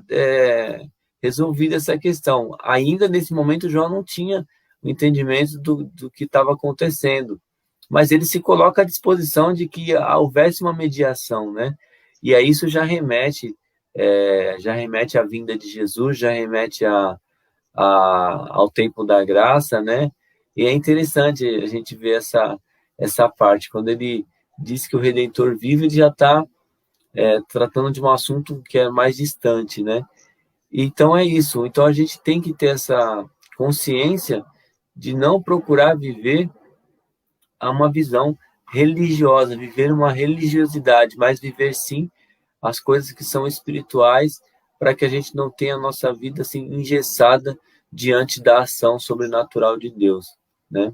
resolvida essa questão. Ainda nesse momento, Jó não tinha o entendimento do que estava acontecendo, mas ele se coloca à disposição de que houvesse uma mediação, né? E aí isso já remete à vinda de Jesus, já remete ao tempo da graça, né? E é interessante a gente ver essa parte, quando ele diz que o Redentor vive, ele já está tratando de um assunto que é mais distante, né? Então é isso. Então a gente tem que ter essa consciência de não procurar viver a uma visão religiosa, viver uma religiosidade, mas viver sim as coisas que são espirituais, para que a gente não tenha a nossa vida assim engessada diante da ação sobrenatural de Deus, né?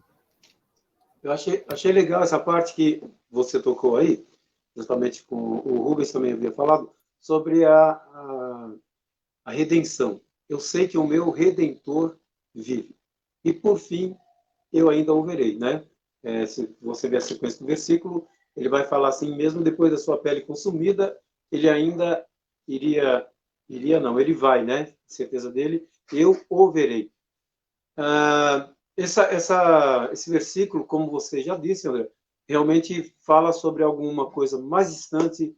Eu achei legal essa parte que você tocou aí, justamente com o Rubens também havia falado, sobre a redenção. Eu sei que o meu Redentor vive. E, por fim, eu ainda o verei, né? Se você ver a sequência do versículo, ele vai falar assim, mesmo depois da sua pele consumida, ele ainda ele vai, né? Certeza dele, eu o verei. Esse versículo, como você já disse, André, realmente fala sobre alguma coisa mais distante,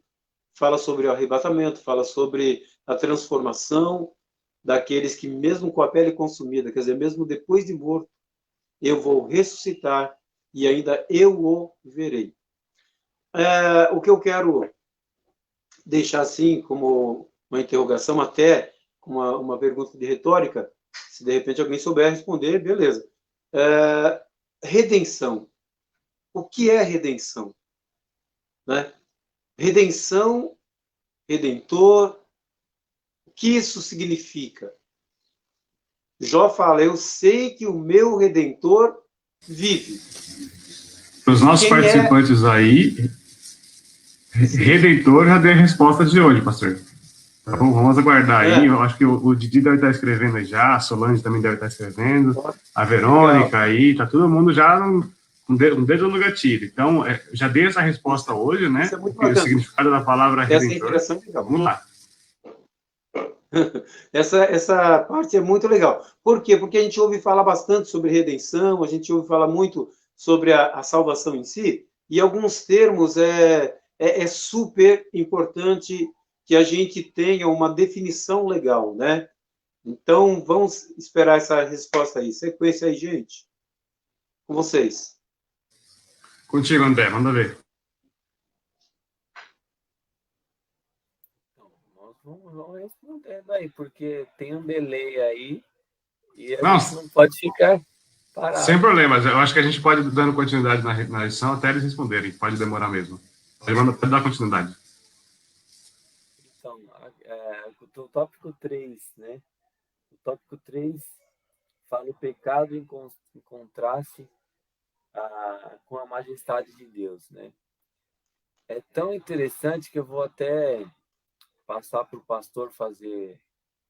fala sobre o arrebatamento, fala sobre a transformação daqueles que, mesmo com a pele consumida, quer dizer, mesmo depois de morto, eu vou ressuscitar e ainda eu o verei. O que eu quero deixar assim como uma interrogação, até uma pergunta de retórica, se de repente alguém souber responder, beleza. Redenção. O que é redenção? Né? Redenção, redentor, o que isso significa? Jó fala, eu sei que o meu Redentor vive. Para os nossos participantes aí, Redentor já deu a resposta de hoje, pastor. Então, vamos aguardar aí. Eu acho que o Didi deve estar escrevendo aí já, a Solange também deve estar escrevendo, a Verônica aí, tá todo mundo já um dedo no gatilho. Então, já dei essa resposta hoje, né? Isso é muito o significado da palavra Redentor. Vamos lá. Essa parte é muito legal. Por quê? Porque a gente ouve falar bastante sobre redenção, a gente ouve falar muito sobre a salvação em si, e alguns termos é super importante que a gente tenha uma definição legal, né? Então, vamos esperar essa resposta aí. Sequência aí, gente. Com vocês. Contigo, André, manda ver. Vamos respondendo aí, porque tem um delay aí e a gente não pode ficar parado. Sem problemas. Eu acho que a gente pode ir dando continuidade na edição até eles responderem. Pode demorar mesmo. Pode dar continuidade. Então, o tópico 3, né? O tópico 3 fala o pecado em contraste com a majestade de Deus, né? É tão interessante que eu vou até passar para o pastor fazer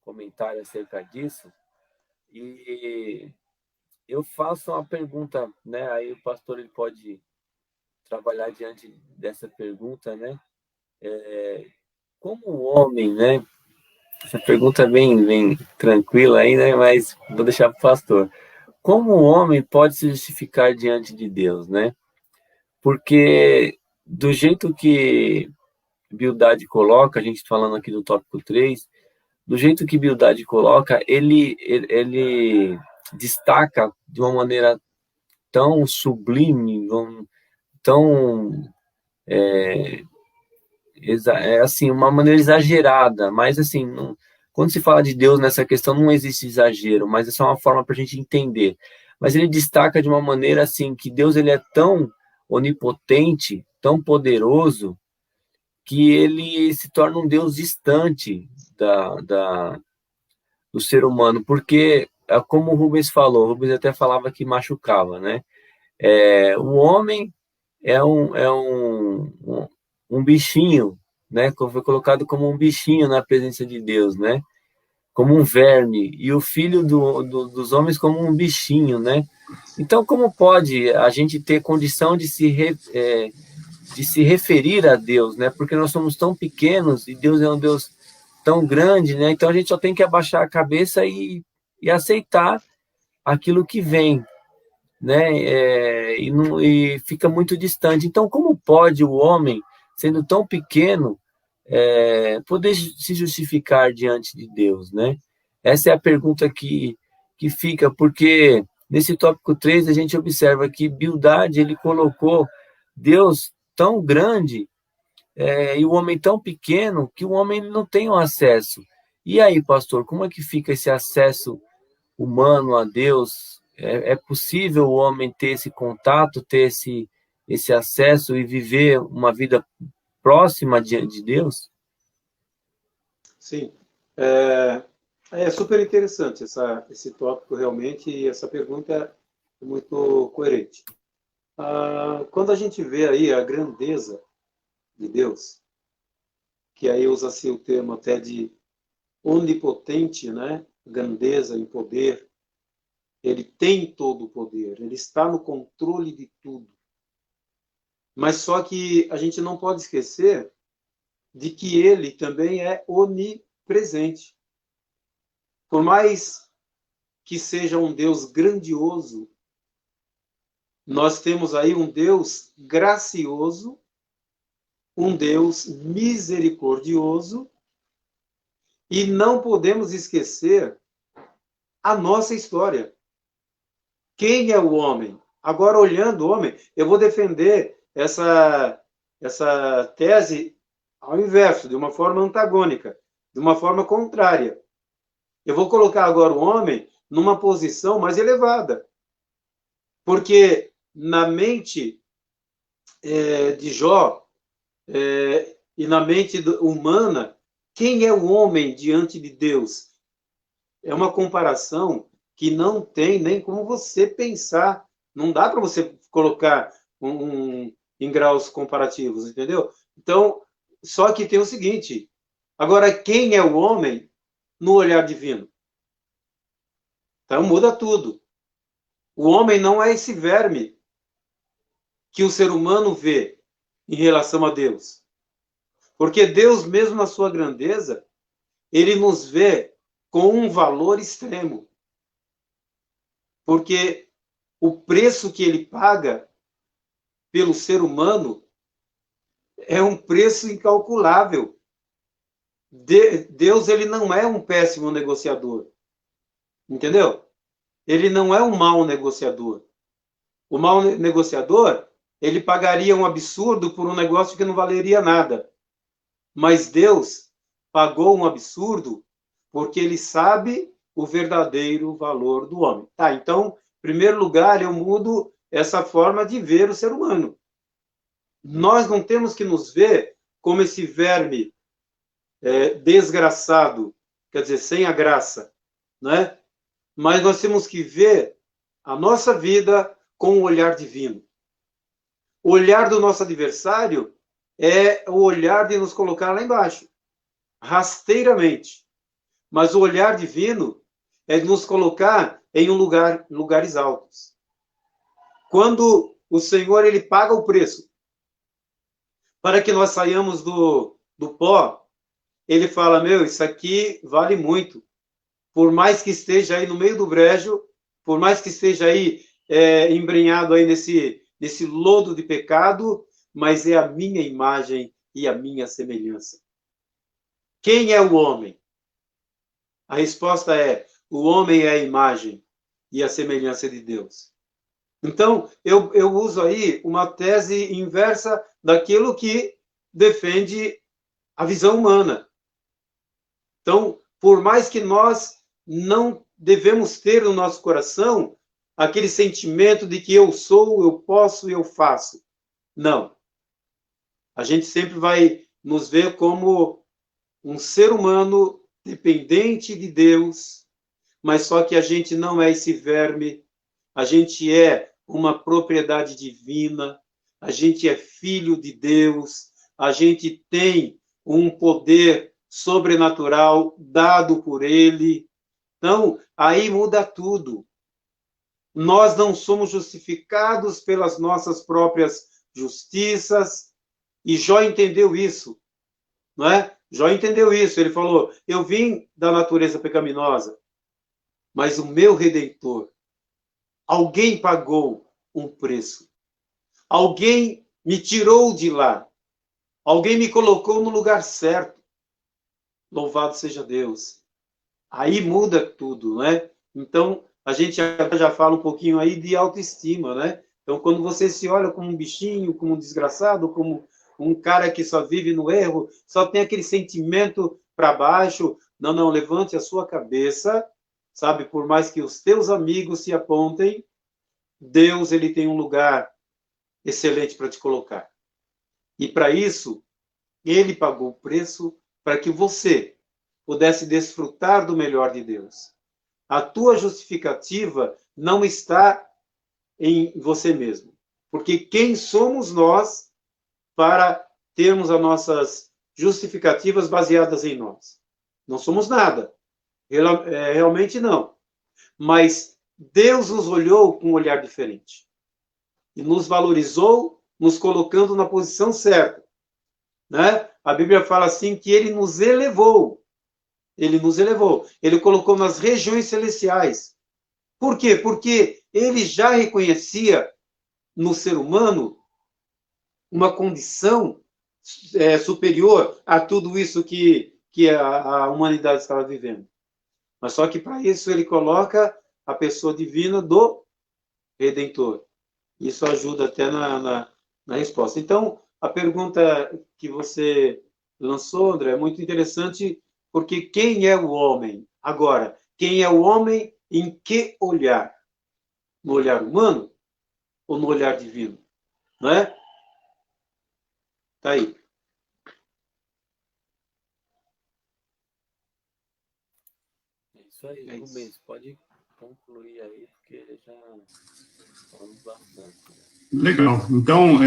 comentário acerca disso. E eu faço uma pergunta, né? Aí o pastor ele pode trabalhar diante dessa pergunta, né? Como o homem, né? Essa pergunta é bem tranquila aí, né? Mas vou deixar para o pastor. Como o homem pode se justificar diante de Deus, né? Porque do jeito que Bildad coloca, a gente falando aqui do tópico 3, do jeito que Bildad coloca, ele destaca de uma maneira tão sublime, tão assim, uma maneira exagerada, mas assim, quando se fala de Deus nessa questão não existe exagero, mas é só uma forma para a gente entender. Mas ele destaca de uma maneira assim que Deus ele é tão onipotente, tão poderoso, que ele se torna um Deus distante do ser humano, porque, como o Rubens falou, o Rubens até falava que machucava, né? O homem é um bichinho, né? Foi colocado como um bichinho na presença de Deus, né? Como um verme, e o filho dos homens como um bichinho, né? Então, como pode a gente ter condição de se referir a Deus, né? Porque nós somos tão pequenos e Deus é um Deus tão grande, né? Então a gente só tem que abaixar a cabeça e aceitar aquilo que vem, né? E fica muito distante. Então, como pode o homem, sendo tão pequeno, poder se justificar diante de Deus, né? Essa é a pergunta que fica, porque nesse tópico 3 a gente observa que Bildad, ele colocou Deus tão grande e o homem tão pequeno que o homem não tem o acesso. E aí, pastor, como é que fica esse acesso humano a Deus? É possível o homem ter esse contato, ter esse acesso e viver uma vida próxima de Deus? Sim. É super interessante esse tópico, realmente, e essa pergunta é muito coerente. Quando a gente vê aí a grandeza de Deus, que aí usa-se o termo até de onipotente, né? Grandeza em poder, ele tem todo o poder, ele está no controle de tudo. Mas só que a gente não pode esquecer de que ele também é onipresente. Por mais que seja um Deus grandioso, nós temos aí um Deus gracioso, um Deus misericordioso, e não podemos esquecer a nossa história. Quem é o homem? Agora, olhando o homem, eu vou defender essa tese ao inverso, de uma forma antagônica, de uma forma contrária. Eu vou colocar agora o homem numa posição mais elevada. Porque na mente de Jó e na mente humana, quem é o homem diante de Deus? É uma comparação que não tem nem como você pensar. Não dá para você colocar em graus comparativos, entendeu? Então, só que tem o seguinte, agora, quem é o homem no olhar divino? Então, muda tudo. O homem não é esse verme que o ser humano vê em relação a Deus. Porque Deus, mesmo na sua grandeza, ele nos vê com um valor extremo. Porque o preço que ele paga pelo ser humano é um preço incalculável. Deus, ele não é um péssimo negociador. Entendeu? Ele não é um mau negociador. O mau negociador, ele pagaria um absurdo por um negócio que não valeria nada. Mas Deus pagou um absurdo porque ele sabe o verdadeiro valor do homem. Tá, então, em primeiro lugar, eu mudo essa forma de ver o ser humano. Nós não temos que nos ver como esse verme desgraçado, quer dizer, sem a graça, né? Mas nós temos que ver a nossa vida com o olhar divino. O olhar do nosso adversário é o olhar de nos colocar lá embaixo, rasteiramente. Mas o olhar divino é de nos colocar em lugares altos. Quando o Senhor ele paga o preço para que nós saiamos do pó ele fala, meu, isso aqui vale muito. Por mais que esteja aí no meio do brejo, por mais que esteja aí embrenhado aí nesse lodo de pecado, mas é a minha imagem e a minha semelhança. Quem é o homem? A resposta é, o homem é a imagem e a semelhança de Deus. Então, eu uso aí uma tese inversa daquilo que defende a visão humana. Então, por mais que nós não devemos ter no nosso coração aquele sentimento de que eu sou, eu posso e eu faço. Não. A gente sempre vai nos ver como um ser humano dependente de Deus, mas só que a gente não é esse verme, a gente é uma propriedade divina, a gente é filho de Deus, a gente tem um poder sobrenatural dado por Ele. Então, aí muda tudo. Nós não somos justificados pelas nossas próprias justiças, e Jó entendeu isso, não é? Jó entendeu isso, ele falou, eu vim da natureza pecaminosa, mas o meu Redentor, alguém pagou um preço, alguém me tirou de lá, alguém me colocou no lugar certo, louvado seja Deus. Aí muda tudo, né? Então, a gente já fala um pouquinho aí de autoestima, né? Então, quando você se olha como um bichinho, como um desgraçado, como um cara que só vive no erro, só tem aquele sentimento para baixo, não, levante a sua cabeça, sabe? Por mais que os teus amigos se apontem, Deus, ele tem um lugar excelente para te colocar. E para isso, ele pagou o preço para que você pudesse desfrutar do melhor de Deus. A tua justificativa não está em você mesmo. Porque quem somos nós para termos as nossas justificativas baseadas em nós? Não somos nada. Realmente não. Mas Deus nos olhou com um olhar diferente. E nos valorizou, nos colocando na posição certa. Né? A Bíblia fala assim que ele nos elevou. Ele nos elevou. Ele colocou nas regiões celestiais. Por quê? Porque ele já reconhecia no ser humano uma condição superior a tudo isso que a humanidade estava vivendo. Mas só que para isso ele coloca a pessoa divina do Redentor. Isso ajuda até na resposta. Então, a pergunta que você lançou, André, é muito interessante, porque quem é o homem? Agora, quem é o homem em que olhar? No olhar humano ou no olhar divino? Não é? Tá aí. É isso aí, Rubens, pode concluir aí, porque já falamos bastante. Legal. Então,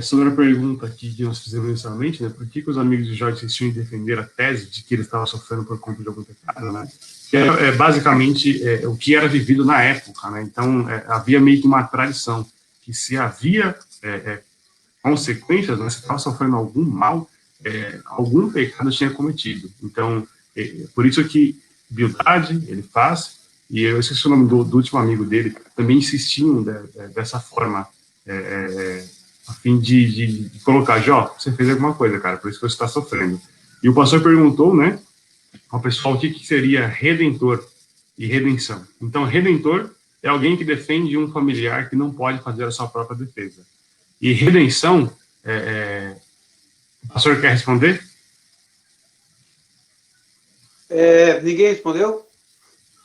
sobre a pergunta aqui que nós fizemos inicialmente, né, por que os amigos de Jó insistiam em defender a tese de que ele estava sofrendo por conta de algum pecado, né? Que é basicamente o que era vivido na época, né? Então, havia meio que uma tradição que se havia consequências, né, se estava sofrendo algum mal, algum pecado tinha cometido. Então, por isso que Bildade, ele faz, e eu esqueci o nome do último amigo dele, também insistiam dessa forma, a fim de colocar, Jó, você fez alguma coisa, cara, por isso que você está sofrendo. E o pastor perguntou, né, ao pessoal o que seria redentor e redenção. Então, redentor é alguém que defende um familiar que não pode fazer a sua própria defesa. E redenção, o pastor quer responder? Ninguém respondeu?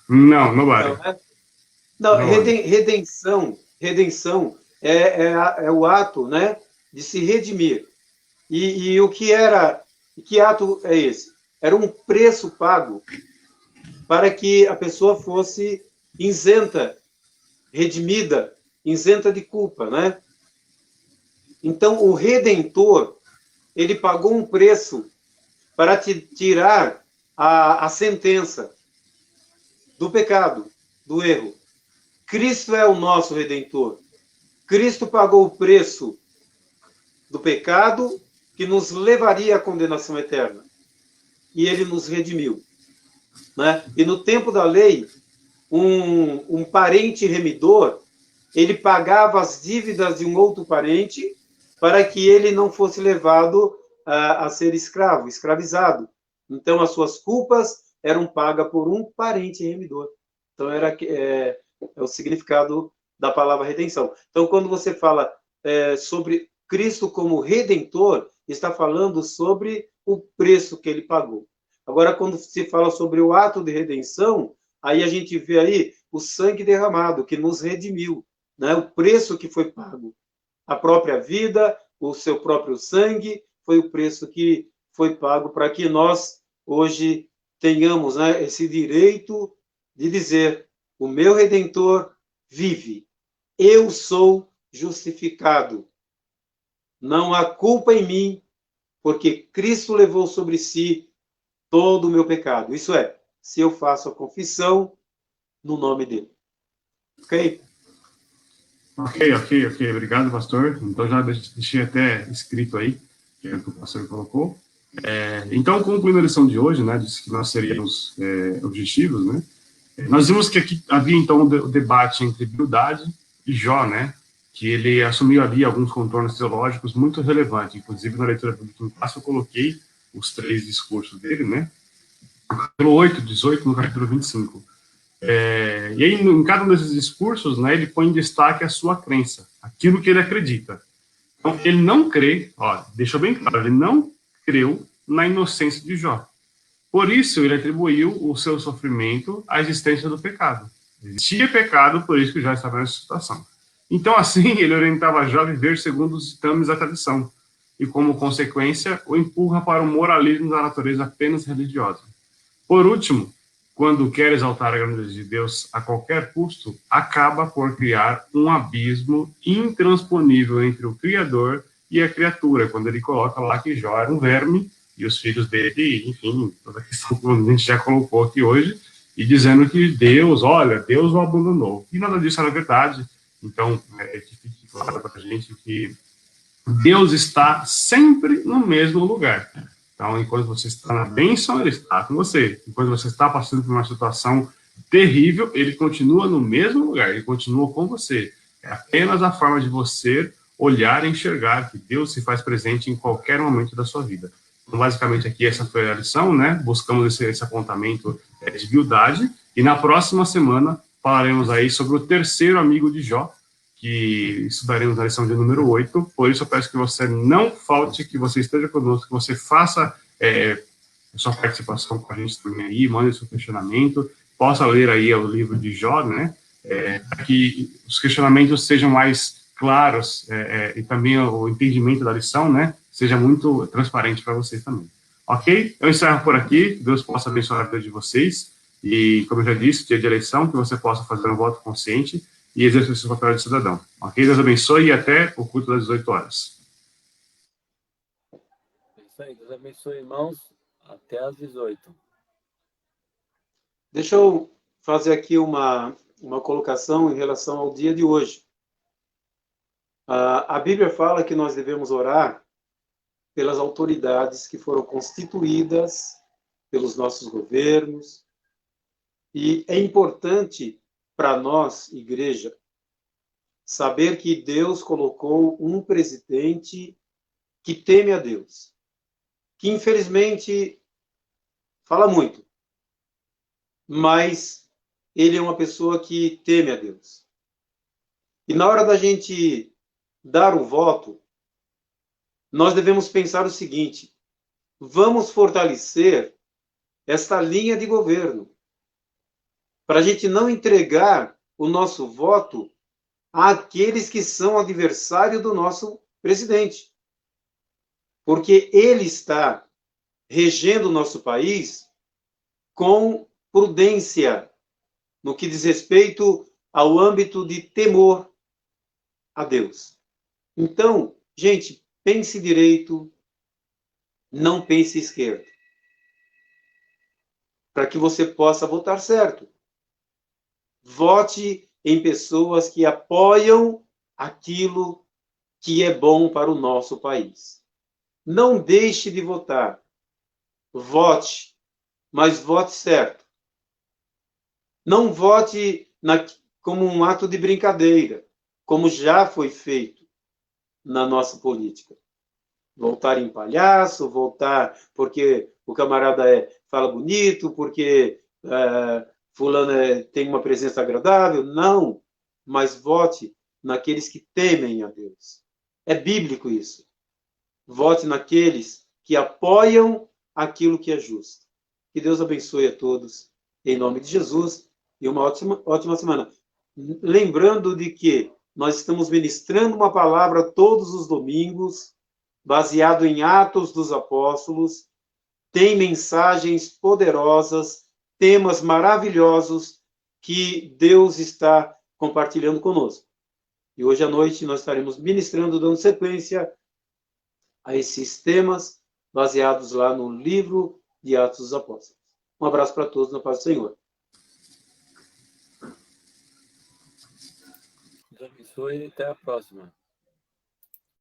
Não, nobody. Não, redenção é o ato, né, de se redimir. E que ato é esse? Era um preço pago para que a pessoa fosse isenta, redimida, isenta de culpa, né? Então, o Redentor, ele pagou um preço para te tirar a sentença do pecado, do erro. Cristo é o nosso Redentor. Cristo pagou o preço do pecado que nos levaria à condenação eterna. e ele nos redimiu. Né? E no tempo da lei, um parente remidor, ele pagava as dívidas de um outro parente para que ele não fosse levado a ser escravo, escravizado. Então, as suas culpas eram pagas por um parente remidor. Então, é o significado da palavra redenção. Então, quando você fala sobre Cristo como redentor, está falando sobre o preço que ele pagou. Agora, quando se fala sobre o ato de redenção, aí a gente vê aí o sangue derramado, que nos redimiu, né? O preço que foi pago. A própria vida, o seu próprio sangue, foi o preço que foi pago para que nós, hoje, tenhamos, né, esse direito de dizer: o meu Redentor vive, eu sou justificado. Não há culpa em mim, porque Cristo levou sobre si todo o meu pecado. Isso é, se eu faço a confissão no nome dele. Ok? Ok. Obrigado, pastor. Então, já deixei até escrito aí, que é o que o pastor colocou. Então, concluindo a lição de hoje, né, disse que nós seríamos objetivos, né? Nós vimos que aqui havia, então, o debate entre Bildade e Jó, né? Que ele assumiu ali alguns contornos teológicos muito relevantes. Inclusive, na leitura bíblica em classe, eu coloquei os 3 discursos dele, né? No capítulo 8, 18, no capítulo 25. E aí, em cada um desses discursos, né, ele põe em destaque a sua crença, aquilo que ele acredita. Então, ele não crê, deixa bem claro, ele não creu na inocência de Jó. Por isso, ele atribuiu o seu sofrimento à existência do pecado. Existia pecado, por isso que Jó estava nessa situação. Então, assim, ele orientava Jó a viver segundo os ditames da tradição, e, como consequência, o empurra para o moralismo da natureza apenas religiosa. Por último, quando quer exaltar a grandeza de Deus a qualquer custo, acaba por criar um abismo intransponível entre o Criador e a criatura, quando ele coloca lá que Jó era um verme, e os filhos dele, enfim, toda a questão que a gente já colocou aqui hoje, e dizendo que Deus o abandonou. E nada disso era verdade. Então, que fique claro para a gente que Deus está sempre no mesmo lugar. Então, enquanto você está na bênção, ele está com você. Enquanto você está passando por uma situação terrível, ele continua no mesmo lugar, ele continua com você. É apenas a forma de você olhar e enxergar que Deus se faz presente em qualquer momento da sua vida. Então, basicamente, aqui essa foi a lição, né? Buscamos esse apontamento de Bildade, e na próxima semana falaremos aí sobre o terceiro amigo de Jó, que estudaremos na lição de número 8, por isso eu peço que você não falte, que você esteja conosco, que você faça a sua participação com a gente também aí, mande seu questionamento, possa ler aí o livro de Jó, né, para que os questionamentos sejam mais claros e também o entendimento da lição, né, seja muito transparente para vocês também. Ok? Eu encerro por aqui, Deus possa abençoar a vida de vocês, e como eu já disse, dia de eleição, que você possa fazer um voto consciente e exercer seu papel de cidadão. Ok? Deus abençoe e até o culto das 18 horas. É isso aí. Deus abençoe, irmãos. Até às 18. Deixa eu fazer aqui uma colocação em relação ao dia de hoje. A Bíblia fala que nós devemos orar pelas autoridades que foram constituídas pelos nossos governos. E é importante para nós, igreja, saber que Deus colocou um presidente que teme a Deus, que infelizmente fala muito, mas ele é uma pessoa que teme a Deus. E na hora da gente dar o voto, nós devemos pensar o seguinte: vamos fortalecer esta linha de governo, para a gente não entregar o nosso voto àqueles que são adversários do nosso presidente. Porque ele está regendo o nosso país com prudência, no que diz respeito ao âmbito de temor a Deus. Então, gente, pense direito, não pense esquerdo, para que você possa votar certo. Vote em pessoas que apoiam aquilo que é bom para o nosso país. Não deixe de votar vote, mas vote certo. Não vote como um ato de brincadeira, como já foi feito na nossa política. Voltar em palhaço, voltar porque o camarada fala bonito, porque fulano tem uma presença agradável. Não, mas vote naqueles que temem a Deus. É bíblico isso. Vote naqueles que apoiam aquilo que é justo. Que Deus abençoe a todos, em nome de Jesus, e uma ótima semana. Lembrando de que nós estamos ministrando uma palavra todos os domingos, baseado em Atos dos Apóstolos, tem mensagens poderosas, temas maravilhosos que Deus está compartilhando conosco. E hoje à noite nós estaremos ministrando, dando sequência a esses temas baseados lá no livro de Atos dos Apóstolos. Um abraço para todos, na paz do Senhor. Deus abençoe e até a próxima.